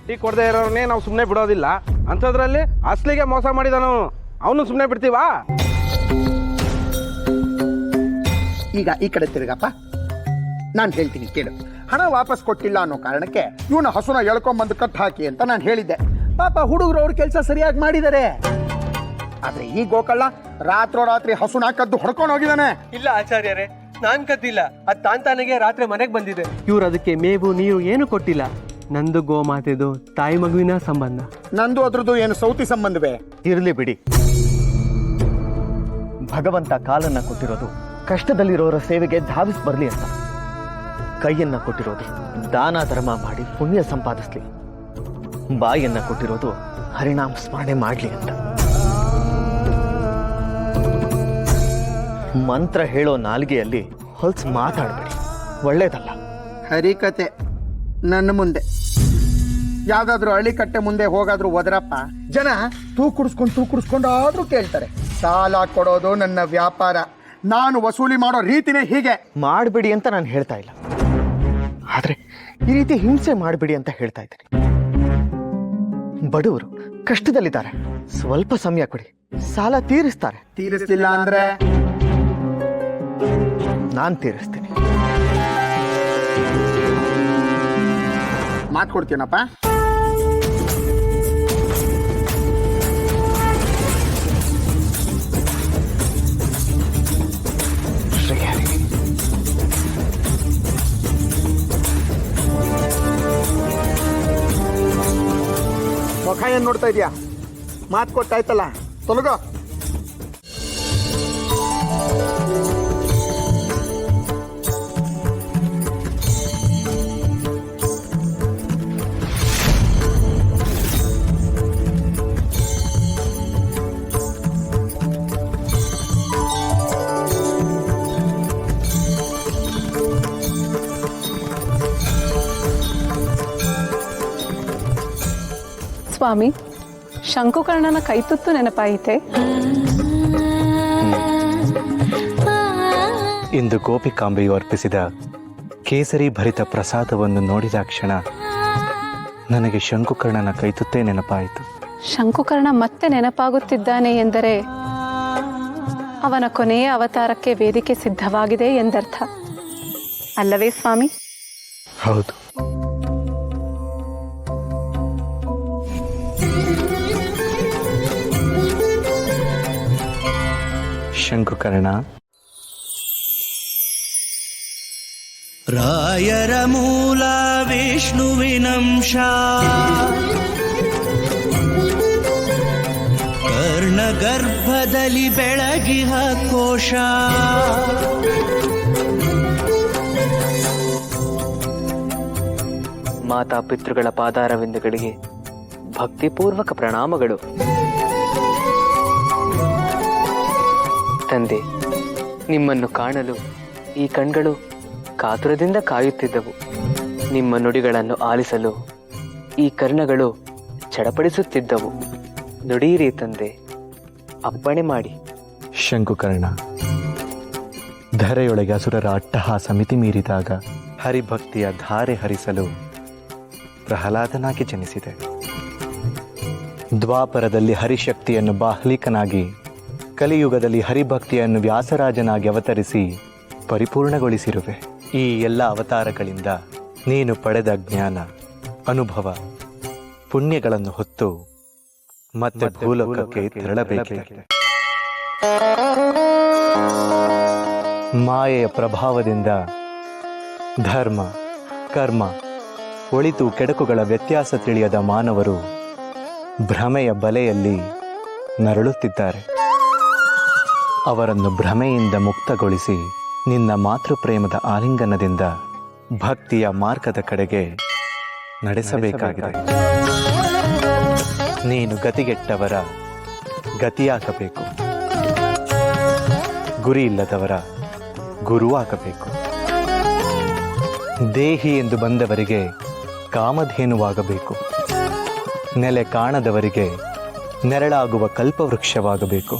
Tea ಕೊಡದೆ ಇರೋನೇ ನಾವು ಸುಮ್ಮನೆ ಬಿಡೋದಿಲ್ಲ, ಅಂಥದ್ರಲ್ಲಿ ಅಸ್ಲಿಗೆ ಮೋಸ ಮಾಡಿದನು ಅವನು ಸುಮ್ಮನೆ ಬಿಡ್ತೀವಾ? ಈಗ ಈ ಕಡೆ ತಿರುಗಪ್ಪ, ನಾನು ಹೇಳ್ತೀನಿ ಕೇಳು. ಹಣ ವಾಪಸ್ ಕೊಟ್ಟಿಲ್ಲ ಅನ್ನೋ ಕಾರಣಕ್ಕೆ ಇವನ ಹಸುನ ಎಳ್ಕೊಂಬಂದು ಕಟ್ ಹಾಕಿ ಅಂತ ನಾನು ಹೇಳಿದ್ದೆ. ಪಾಪ ಹುಡುಗರು ಅವ್ರ ಕೆಲಸ ಸರಿಯಾಗಿ ಮಾಡಿದ್ದಾರೆ. ಆದ್ರೆ ಈ ಗೋಕಳ್ಳ ರಾತ್ರೋರಾತ್ರಿ ಹಸುನ ಕದ್ದು ಹೊಡ್ಕೊಂಡು ಹೋಗಿದ್ದಾನೆ. ಇಲ್ಲ ಆಚಾರ್ಯರೇ, ನಾನ್ ಕದ್ದಿಲ್ಲ. ಅದ್ ತಾಂತಾನಿಗೆ ರಾತ್ರಿ ಮನೆಗೆ ಬಂದಿದೆ. ಇವ್ರು ಅದಕ್ಕೆ ಮೇವು ನೀರು ಏನು ಕೊಟ್ಟಿಲ್ಲ. ನಂದು ಗೋಮಾತೆದು ತಾಯಿ ಮಗುವಿನ ಸಂಬಂಧ. ನಂದು ಅದ್ರದ್ದು ಏನು ಸೌತಿ ಸಂಬಂಧವೇ? ಇರ್ಲಿ ಬಿಡಿ. ಭಗವಂತ ಕಾಲನ್ನ ಕೊಟ್ಟಿರೋದು ಕಷ್ಟದಲ್ಲಿರೋರ ಸೇವೆಗೆ ಧಾವಿಸ್ ಬರ್ಲಿ ಅಂತ, ಕೈಯನ್ನ ಕೊಟ್ಟಿರೋದು ದಾನ ಧರ್ಮ ಮಾಡಿ ಪುಣ್ಯ ಸಂಪಾದಿಸ್ಲಿ, ಬಾಯನ್ನ ಕೊಟ್ಟಿರೋದು ಹರಿನಾಮ ಸ್ಮರಣೆ ಮಾಡ್ಲಿ ಅಂತ. ಮಂತ್ರ ಹೇಳೋ ನಾಲ್ಗೆಯಲ್ಲಿ ಹೊಲ್ಸ್ ಮಾತಾಡಬೇಡಿ, ಒಳ್ಳೇದಲ್ಲ. ಹರಿಕತೆ ನನ್ನ ಮುಂದೆ ಯಾವ್ದಾದ್ರು ಹಳ್ಳಿಕಟ್ಟೆ ಮುಂದೆ ಹೋಗಾದ್ರೂ ಹೋದ್ರಪ್ಪ, ಜನ ತೂ ಕುಡಿಸ್ಕೊಂಡು ಆದ್ರೂ ಕೇಳ್ತಾರೆ. ಸಾಲ ಕೊಡೋದು ನನ್ನ ವ್ಯಾಪಾರ, ನಾನು ವಸೂಲಿ ಮಾಡೋ ರೀತಿನೇ ಹೀಗೆ. ಮಾಡಬೇಡಿ ಅಂತ ನಾನು ಹೇಳ್ತಾ ಇಲ್ಲ, ಆದ್ರೆ ಈ ರೀತಿ ಹಿಂಸೆ ಮಾಡಬೇಡಿ ಅಂತ ಹೇಳ್ತಾ ಇದ್ದೀನಿ. ಬಡವರು ಕಷ್ಟದಲ್ಲಿದ್ದಾರೆ, ಸ್ವಲ್ಪ ಸಮಯ ಕೊಡಿ, ಸಾಲ ತೀರಿಸ್ತಾರೆ. ತೀರಿಸ್ಲಿಲ್ಲ ಅಂದ್ರೆ ನಾನು ತೀರಿಸ್ತೀನಿ. ಮಾತು ಕೊಡ್ತೀನಪ್ಪ. ಮುಖ ಏನ್ ನೋಡ್ತಾ ಇದೀಯಾ? ಮಾತು ಕೊಟ್ಟಾಯ್ತಲ್ಲ, ತೊಲಗೋ. ಸ್ವಾಮಿ, ಶಂಕುಕರ್ಣನ ಕೈತುತ್ತು ನೆನಪಾಯಿತೆ? ಇಂದು ಗೋಪಿಕಾಂಬೆಯು ಅರ್ಪಿಸಿದ ಕೇಸರಿ ಭರಿತ ಪ್ರಸಾದವನ್ನು ನೋಡಿದ ಕ್ಷಣ ನನಗೆ ಶಂಕುಕರ್ಣನ ಕೈತುತ್ತೇ ನೆನಪಾಯಿತು. ಶಂಕುಕರ್ಣ ಮತ್ತೆ ನೆನಪಾಗುತ್ತಿದ್ದಾನೆ ಎಂದರೆ ಅವನ ಕೊನೆಯ ಅವತಾರಕ್ಕೆ ವೇದಿಕೆ ಸಿದ್ಧವಾಗಿದೆ ಎಂದರ್ಥ ಅಲ್ಲವೇ ಸ್ವಾಮಿ? ಹೌದು. ಶಂಕುಕರ್ಣ, ರಾಯರ ಮೂಲ ವಿಷ್ಣುವಿನಂಶ, ಕರ್ಣ ಗರ್ಭದಲ್ಲಿ ಬೆಳಗಿಹ ಕೋಶ, ಮಾತಾ ಪಿತೃಗಳ ಪಾದಾರವಿಂದಗಳಿಗೆ ಭಕ್ತಿಪೂರ್ವಕ ಪ್ರಣಾಮಗಳು. ತಂದೆ, ನಿಮ್ಮನ್ನು ಕಾಣಲು ಈ ಕಣ್ಗಳು ಕಾತುರದಿಂದ ಕಾಯುತ್ತಿದ್ದವು. ನಿಮ್ಮ ನುಡಿಗಳನ್ನು ಆಲಿಸಲು ಈ ಕರ್ಣಗಳು ಚಡಪಡಿಸುತ್ತಿದ್ದವು. ನುಡಿಯಿರಿ ತಂದೆ, ಅಪ್ಪಣೆ ಮಾಡಿ. ಶಂಕುಕರ್ಣ, ಧರೆಯೊಳಗೆ ಅಸುರರ ಅಟ್ಟಹಾಸ ಮಿತಿ ಮೀರಿದಾಗ ಹರಿಭಕ್ತಿಯ ಧಾರೆ ಹರಿಸಲು ಪ್ರಹ್ಲಾದನಾಗಿ ಜನಿಸಿದೆ. ದ್ವಾಪರದಲ್ಲಿ ಹರಿಶಕ್ತಿಯನ್ನು ಬಾಹ್ಲಿಕನಾಗಿ, ಕಲಿಯುಗದಲ್ಲಿ ಹರಿಭಕ್ತಿಯನ್ನು ವ್ಯಾಸರಾಜನಾಗಿ ಅವತರಿಸಿ ಪರಿಪೂರ್ಣಗೊಳಿಸಿರುವೆ. ಈ ಎಲ್ಲ ಅವತಾರಗಳಿಂದ ನೀನು ಪಡೆದ ಜ್ಞಾನ, ಅನುಭವ, ಪುಣ್ಯಗಳನ್ನು ಹೊತ್ತು ಮತ್ತೆ ಭೂಲೋಕಕ್ಕೆ ತೆರಳಬೇಕಿದೆ. ಮಾಯೆಯ ಪ್ರಭಾವದಿಂದ ಧರ್ಮ, ಕರ್ಮ, ಒಳಿತು ಕೆಡಕುಗಳ ವ್ಯತ್ಯಾಸ ತಿಳಿಯದ ಮಾನವರು ಭ್ರಮೆಯ ಬಲೆಯಲ್ಲಿ ನರಳುತ್ತಿದ್ದಾರೆ. ಅವರನ್ನು ಭ್ರಮೆಯಿಂದ ಮುಕ್ತಗೊಳಿಸಿ ನಿನ್ನ ಮಾತೃಪ್ರೇಮದ ಆಲಿಂಗನದಿಂದ ಭಕ್ತಿಯ ಮಾರ್ಗದ ಕಡೆಗೆ ನಡೆಸಬೇಕಾಗಿದೆ. ನೀನು ಗತಿಗೆಟ್ಟವರ ಗತಿಯಾಗಬೇಕು, ಗುರಿ ಇಲ್ಲದವರ ಗುರುವಾಗಬೇಕು. ದೇಹಿ ಎಂದು ಬಂದವರಿಗೆ ಕಾಮಧೇನುವಾಗಬೇಕು, ನೆಲೆ ಕಾಣದವರಿಗೆ ನೆರಳಾಗುವ ಕಲ್ಪವೃಕ್ಷವಾಗಬೇಕು.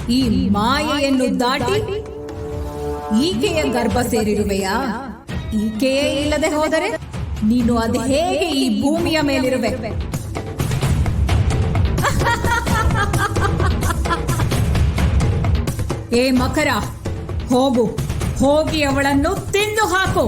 ಈ ಮಾಯೆಯನ್ನು ದಾಟಿ ಈಕೆಯ ಗರ್ಭ ಸೇರಿರುವೆಯಾ? ಈಕೆಯೇ ಇಲ್ಲದೆ ಹೋದರೆ ನೀನು ಅದು ಹೇಗೆ ಈ ಭೂಮಿಯ ಮೇಲಿರುವೆ? ಏ ಮಕರ, ಹೋಗು, ಹೋಗಿ ಅವಳನ್ನು ತಿಂದು ಹಾಕು.